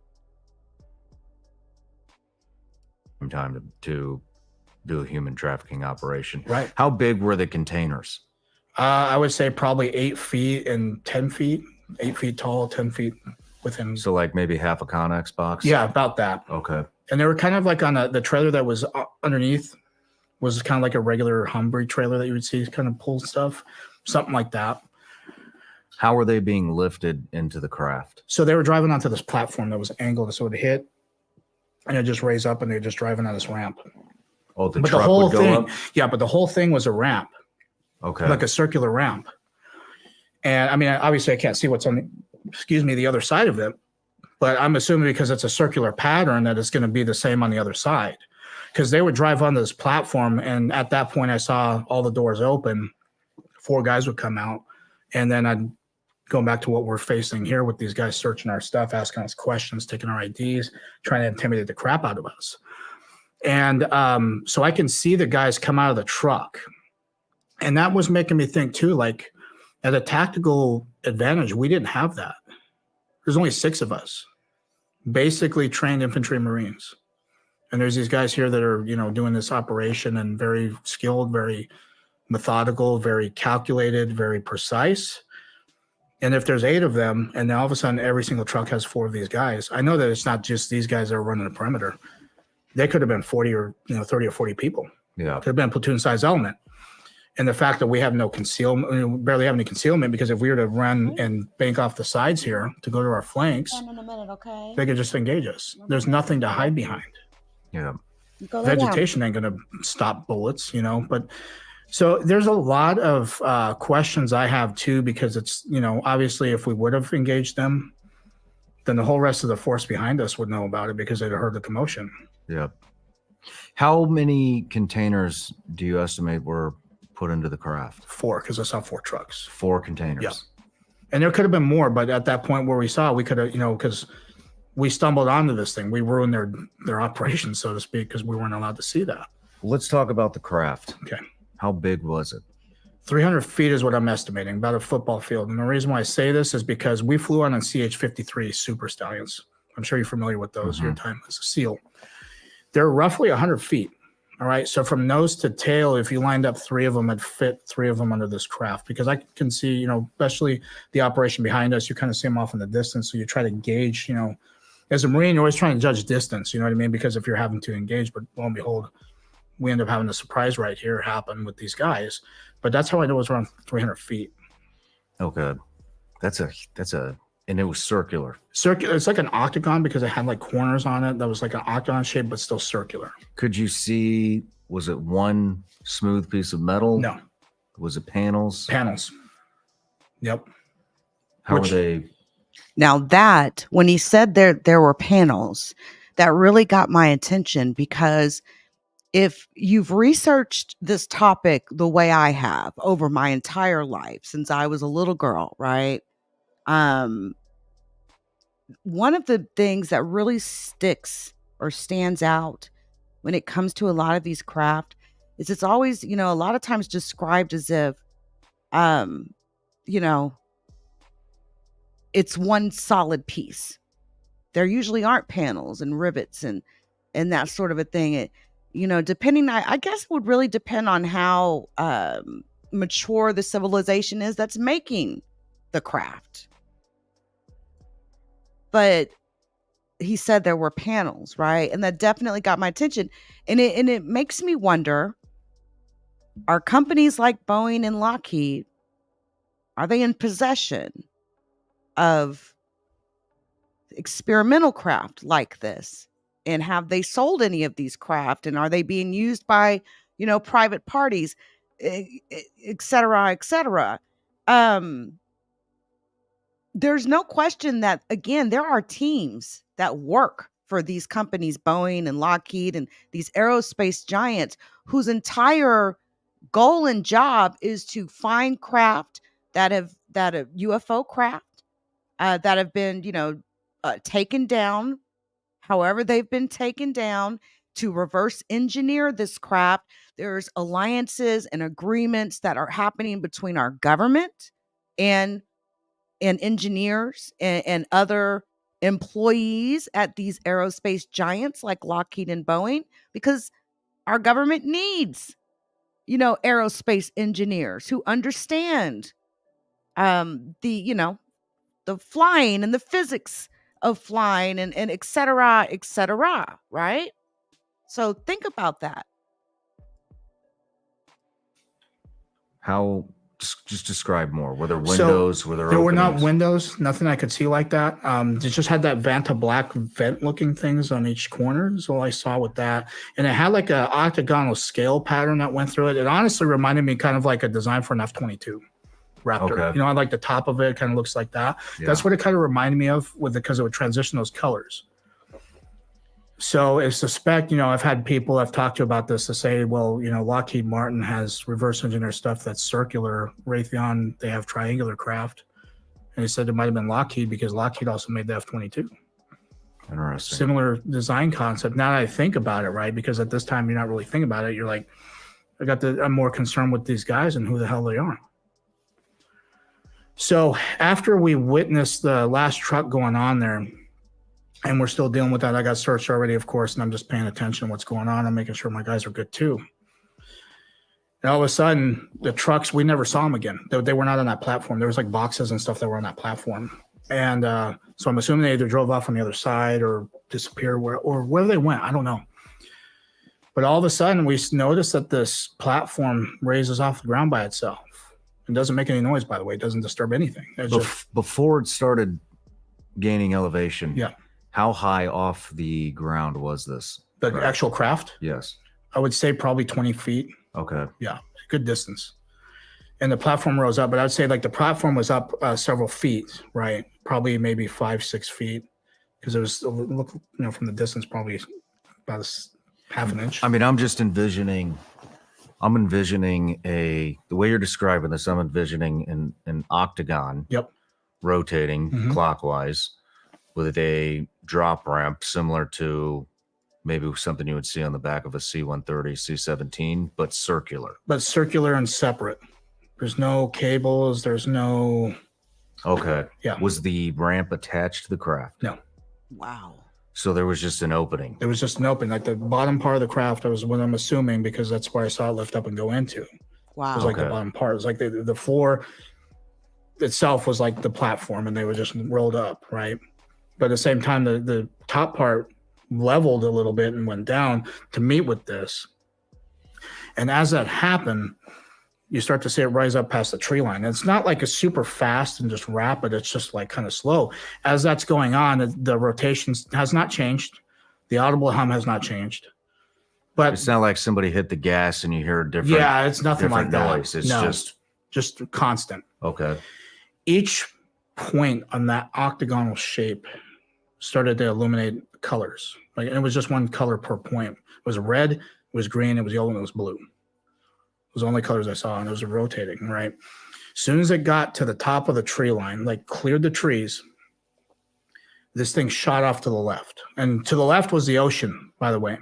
Time to do a human trafficking operation.
Right.
How big were the containers?
I would say probably 8 feet and 10 feet, 8 feet tall, 10 feet within.
So like maybe half a Connex box?
Yeah, about that.
Okay.
And they were kind of like on the trailer that was underneath was kind of like a regular Humvee trailer that you would see kind of pull stuff, something like that.
How were they being lifted into the craft?
So they were driving onto this platform that was angled, so it would hit and it just raise up and they're just driving on this ramp.
Oh,
but the whole thing, yeah, but the whole thing was a ramp.
Okay.
Like a circular ramp. And I mean, obviously I can't see what's on the other side of it, but I'm assuming because it's a circular pattern that it's going to be the same on the other side. Because they would drive onto this platform, and at that point I saw all the doors open. 4 guys would come out, and then I'd go back to what we're facing here with these guys searching our stuff, asking us questions, taking our IDs, trying to intimidate the crap out of us. And so I can see the guys come out of the truck. And that was making me think too, like, At a tactical advantage, we didn't have that. There's only 6 of us, basically trained infantry Marines. And there's these guys here that are, doing this operation and very skilled, very methodical, very calculated, very precise. And if there's 8 of them, and then all of a sudden every single truck has 4 of these guys, I know that it's not just these guys that are running the perimeter. They could have been 40 or 30 or 40 people.
Yeah.
Could have been a platoon-size element. And the fact that we have no concealment, we barely have any concealment, because if we were to run and bank off the sides here to go to our flanks, they could just engage us. There's nothing to hide behind.
Yeah.
Vegetation ain't going to stop bullets, But so there's a lot of questions I have too, because it's, obviously if we would have engaged them, then the whole rest of the force behind us would know about it because they'd heard the commotion.
Yeah. How many containers do you estimate were put into the craft?
4, because I saw 4 trucks.
4 containers.
Yeah. And there could have been more, but at that point where we saw, we could have, because we stumbled onto this thing. We ruined their operation, so to speak, because we weren't allowed to see that.
Let's talk about the craft.
Okay.
How big was it?
300 feet is what I'm estimating, about a football field. And the reason why I say this is because we flew on CH-53 Super Stallions. I'm sure you're familiar with those, your time as a SEAL. They're roughly 100 feet. All right. So from nose to tail, if you lined up 3 of them, it'd fit 3 of them under this craft, because I can see, especially the operation behind us, you kind of see them off in the distance. So you try to gauge, as a Marine, you're always trying to judge distance, you know what I mean? Because if you're having to engage, but lo and behold, we end up having a surprise right here happen with these guys. But that's how I know it was around 300 feet.
Okay. And it was circular.
Circular. It's like an octagon because it had like corners on it. That was like an octagon shape, but still circular.
Could you see, was it one smooth piece of metal?
No.
Was it panels?
Panels. Yep.
How were they?
Now that, when he said there were panels, that really got my attention, because if you've researched this topic the way I have over my entire life since I was a little girl, right? One of the things that really sticks or stands out when it comes to a lot of these craft is it's always, a lot of times described as if, it's one solid piece. There usually aren't panels and rivets and that sort of a thing. It, depending, I guess it would really depend on how mature the civilization is that's making the craft. But he said there were panels, right? And that definitely got my attention. And it makes me wonder, are companies like Boeing and Lockheed, are they in possession of experimental craft like this? And have they sold any of these craft? And are they being used by, private parties, et cetera, et cetera? There's no question that, again, there are teams that work for these companies, Boeing and Lockheed and these aerospace giants, whose entire goal and job is to find craft that have UFO craft that have been, taken down, however they've been taken down, to reverse engineer this craft. There's alliances and agreements that are happening between our government and engineers and other employees at these aerospace giants like Lockheed and Boeing, because our government needs, aerospace engineers who understand the flying and the physics of flying and et cetera, right? So think about that.
How, just describe more. Were there windows?
So
were there
were not
openings?
windows, nothing I could see like that. It just had that Vanta black vent looking things on each corner is all I saw with that. And it had like a octagonal scale pattern that went through it. It honestly reminded me kind of like a design for an F-22 Raptor.
Okay.
I like the top of it kind of looks like that.
Yeah.
That's what it kind of reminded me of because it would transition those colors. So I suspect, I've had people I've talked to about this to say, well, Lockheed Martin has reverse engineer stuff that's circular. Raytheon, they have triangular craft. And he said it might have been Lockheed because Lockheed also made the F-22.
Interesting.
Similar design concept. Now that I think about it, right? Because at this time, you're not really thinking about it. You're like, I'm more concerned with these guys and who the hell they are. So after we witnessed the last truck going on there, and we're still dealing with that, I got searched already, of course, and I'm just paying attention to what's going on. I'm making sure my guys are good too. And all of a sudden, the trucks, we never saw them again. They were not on that platform. There was like boxes and stuff that were on that platform. And so I'm assuming they either drove off on the other side or disappeared or where they went. I don't know. But all of a sudden, we noticed that this platform raises off the ground by itself. It doesn't make any noise, by the way. It doesn't disturb anything.
Before it started gaining elevation,
yeah.
How high off the ground was this?
The actual craft?
Yes.
I would say probably 20 feet.
Okay.
Yeah, good distance. And the platform rose up, but I'd say like the platform was up several feet, right? Probably maybe 5-6 feet, because it was, from the distance, probably about half an inch.
I mean, I'm envisioning the way you're describing this, I'm envisioning an octagon.
Yep.
Rotating clockwise with a drop ramp similar to maybe something you would see on the back of a C-130, C-17, but circular.
But circular and separate. There's no cables. There's no...
Okay.
Yeah.
Was the ramp attached to the craft?
No.
Wow.
So there was just an opening.
There was just an opening. Like the bottom part of the craft, that was what I'm assuming, because that's where I saw it lift up and go into.
Wow.
It was like the bottom part. It was like the floor itself was like the platform, and they were just rolled up, right? But at the same time, the top part leveled a little bit and went down to meet with this. And as that happened, you start to see it rise up past the tree line. And it's not like a super fast and just rapid. It's just like kind of slow. As that's going on, the rotation has not changed. The audible hum has not changed. But
it's not like somebody hit the gas and you hear a different.
Yeah, it's nothing like that.
Noise. It's
just constant.
Okay.
Each point on that octagonal shape started to illuminate colors. Like, and it was just one color per point. It was red, it was green, it was yellow, and it was blue. It was the only colors I saw, and it was rotating, right? As soon as it got to the top of the tree line, like cleared the trees, this thing shot off to the left. And to the left was the ocean, by the way.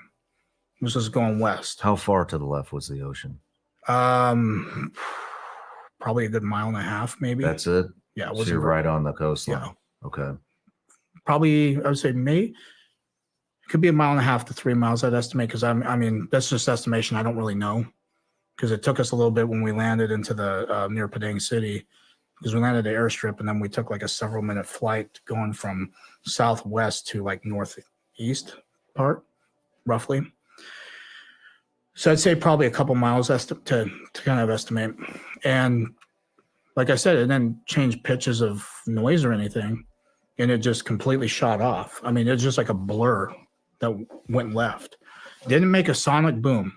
This was going west.
How far to the left was the ocean?
Probably a good 1.5 miles, maybe.
That's it?
Yeah.
So you're right on the coastline.
Yeah.
Okay.
Probably, I would say it could be 1.5 miles to 3 miles, I'd estimate, because I mean, that's just estimation. I don't really know, because it took us a little bit when we landed into the near Padang City, because we landed at the airstrip, and then we took like a several minute flight going from southwest to like northeast part, roughly. So I'd say probably a couple miles to kind of estimate. And like I said, it didn't change pitches of noise or anything, and it just completely shot off. I mean, it's just like a blur that went left. Didn't make a sonic boom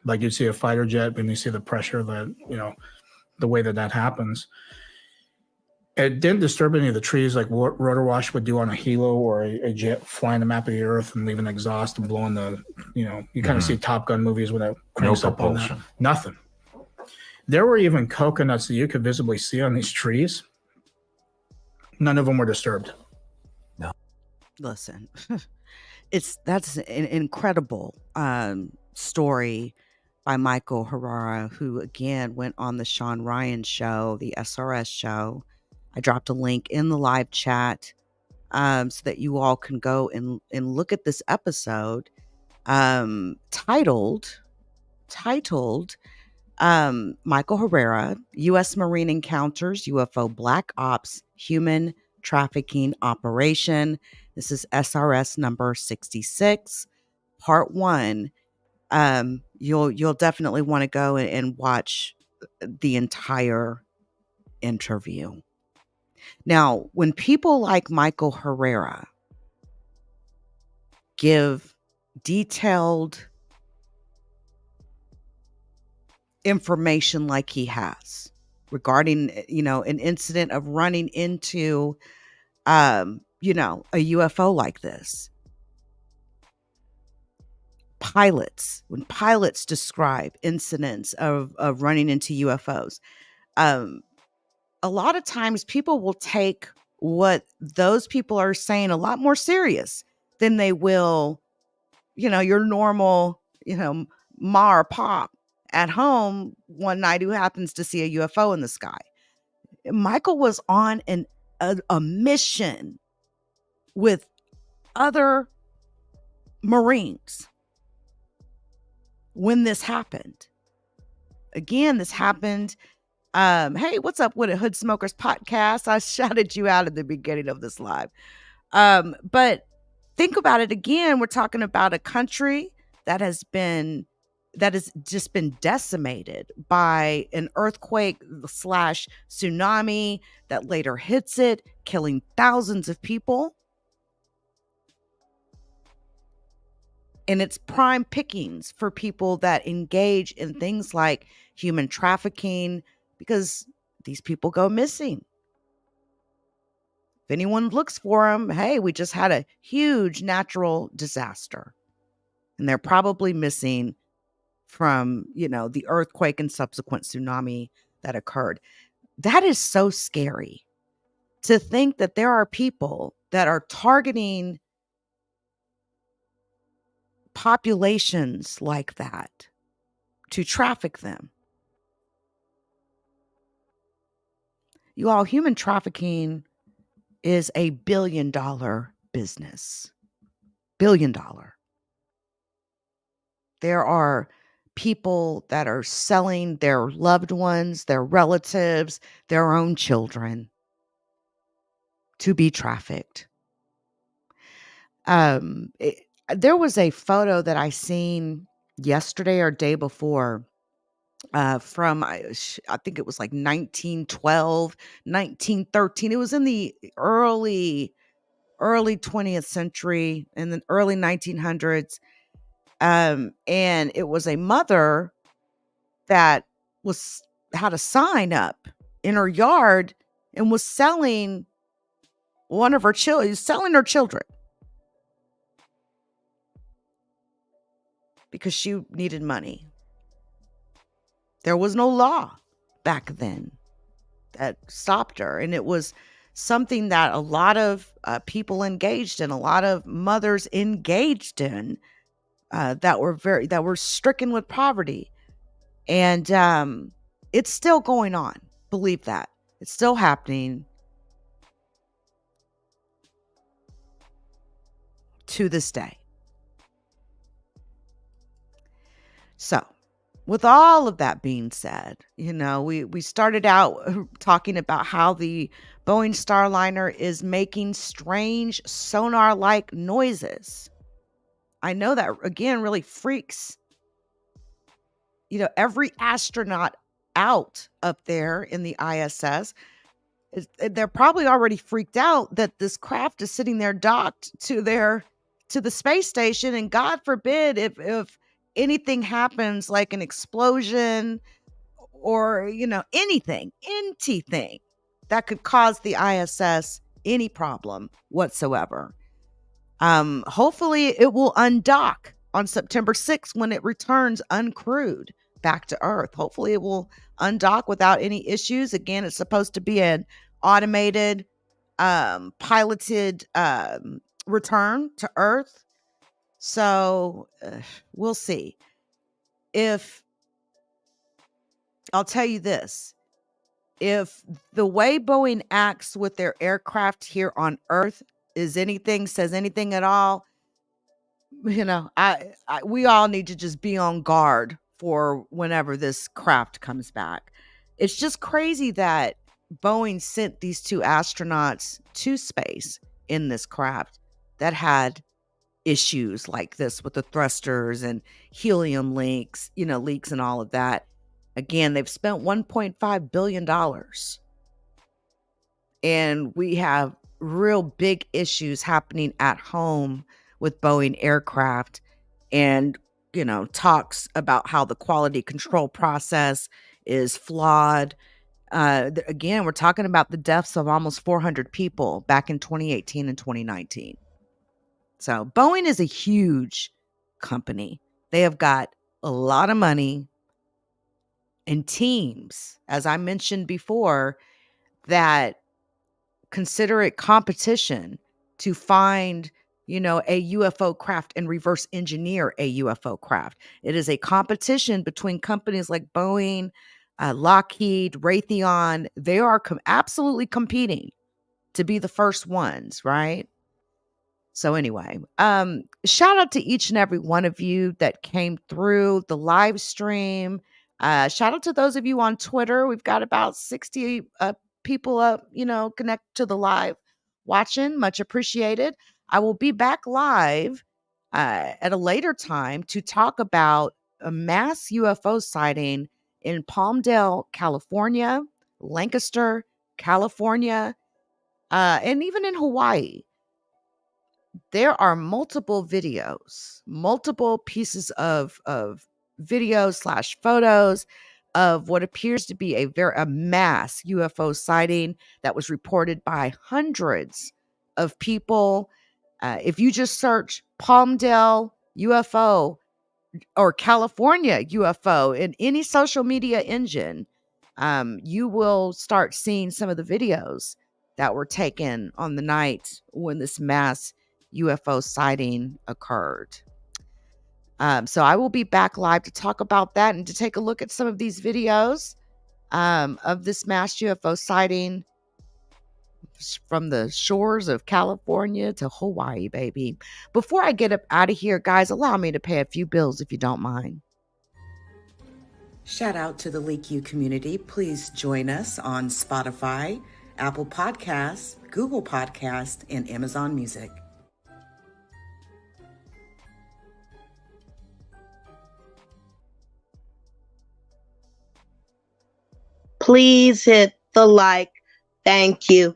like you'd see a fighter jet when you see the pressure that, the way that happens. It didn't disturb any of the trees like rotor wash would do on a helo or a jet flying the map of the earth and leaving exhaust and blowing you kind of see Top Gun movies when it cranks up on that. Nothing. There were even coconuts that you could visibly see on these trees. None of them were disturbed.
No.
Listen, that's an incredible story by Michael Herrera, who again went on the Sean Ryan show, the SRS show. I dropped a link in the live chat so that you all can go and look at this episode titled Michael Herrera, U.S. Marine Encounters UFO Black Ops Human Trafficking Operation. This is SRS number 66, part 1. You'll definitely want to go and watch the entire interview. Now, when people like Michael Herrera give detailed information like he has regarding, an incident of running into, a UFO like this, when pilots describe incidents of running into UFOs, a lot of times people will take what those people are saying a lot more serious than they will, your normal, ma or pop at home one night who happens to see a UFO in the sky. Michael was on a mission with other Marines when this happened. Again, this happened. Hey, what's up with a Hood Smokers podcast? I shouted you out at the beginning of this live. But think about it again. We're talking about a country that has just been decimated by an earthquake / tsunami that later hits it, killing thousands of people. And it's prime pickings for people that engage in things like human trafficking, because these people go missing. If anyone looks for them, hey, we just had a huge natural disaster. And they're probably missing from, the earthquake and subsequent tsunami that occurred. That is so scary to think that there are people that are targeting populations like that to traffic them. You all, human trafficking is a $1 billion business. $1 billion. There are people that are selling their loved ones, their relatives, their own children to be trafficked. There was a photo that I seen yesterday or day before from, I think it was like 1912, 1913. It was in the early 20th century, in the early 1900s. And it was a mother that had a sign up in her yard and was selling her children because she needed money. There was no law back then that stopped her. And it was something that a lot of people engaged in, a lot of mothers engaged in, that were stricken with poverty. And it's still going on. Believe that. It's still happening to this day. So, with all of that being said, we started out talking about how the Boeing Starliner is making strange sonar-like noises. I know that, again, really freaks, every astronaut out up there in the ISS. They're probably already freaked out that this craft is sitting there docked to the space station. And God forbid if anything happens, like an explosion or, anything that could cause the ISS any problem whatsoever. Hopefully it will undock on September 6th when it returns uncrewed back to Earth. Hopefully it will undock without any issues. Again, it's supposed to be an automated, piloted return to Earth. So we'll see. I'll tell you this, if the way Boeing acts with their aircraft here on Earth says anything at all, we all need to just be on guard for whenever this craft comes back. It's just crazy that Boeing sent these 2 astronauts to space in this craft that had issues like this with the thrusters and helium leaks and all of that. Again, they've spent $1.5 billion. And we have real big issues happening at home with Boeing aircraft, and, talks about how the quality control process is flawed. Again, we're talking about the deaths of almost 400 people back in 2018 and 2019. So Boeing is a huge company. They have got a lot of money and teams, as I mentioned before, that consider it competition to find, a UFO craft and reverse engineer a UFO craft. It is a competition between companies like Boeing, Lockheed, Raytheon, they are absolutely competing to be the first ones, right? So anyway, shout out to each and every one of you that came through the live stream. Shout out to those of you on Twitter. We've got about 60 people up, connect to the live watching. Much appreciated. I will be back live at a later time to talk about a mass UFO sighting in Palmdale, California, Lancaster, California, and even in Hawaii. There are multiple videos, multiple pieces of videos / photos of what appears to be a mass UFO sighting that was reported by hundreds of people. If you just search Palmdale UFO or California UFO in any social media engine, you will start seeing some of the videos that were taken on the night when this mass UFO sighting occurred. So I will be back live to talk about that and to take a look at some of these videos of this mass UFO sighting from the shores of California to Hawaii, baby. Before I get up out of here, guys, allow me to pay a few bills if you don't mind. Shout out to the LeakYou community. Please join us on Spotify, Apple Podcasts, Google Podcasts, and Amazon Music.
Please hit the like. Thank you.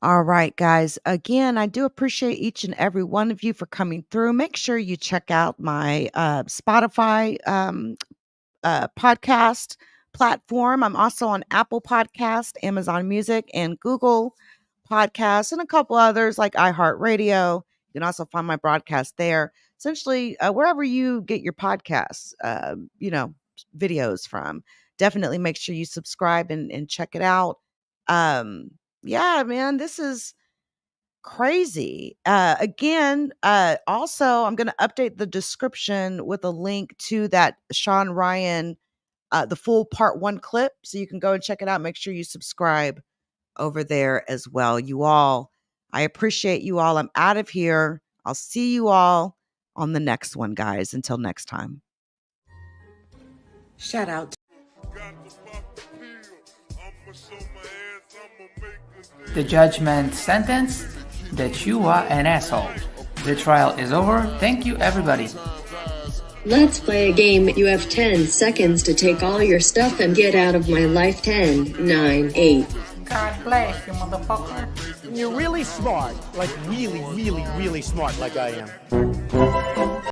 All right, guys. Again, I do appreciate each and every one of you for coming through. Make sure you check out my Spotify podcast platform. I'm also on Apple Podcast, Amazon Music, and Google Podcasts, and a couple others like iHeartRadio. You can also find my broadcast there. Essentially, wherever you get your podcasts, videos from. Definitely make sure you subscribe and check it out. Yeah, man, this is crazy. Again, also, I'm going to update the description with a link to that Sean Ryan, the full part 1 clip. So you can go and check it out. Make sure you subscribe over there as well. You all, I appreciate you all. I'm out of here. I'll see you all on the next one, guys. Until next time. Shout out.
The judgment sentence that you are an asshole. The trial is over. Thank you, everybody.
Let's play a game. You have 10 seconds to take all your stuff and get out of my life. 10, 9, 8.
God bless you, motherfucker.
You're really smart. Like really, really, really smart like I am.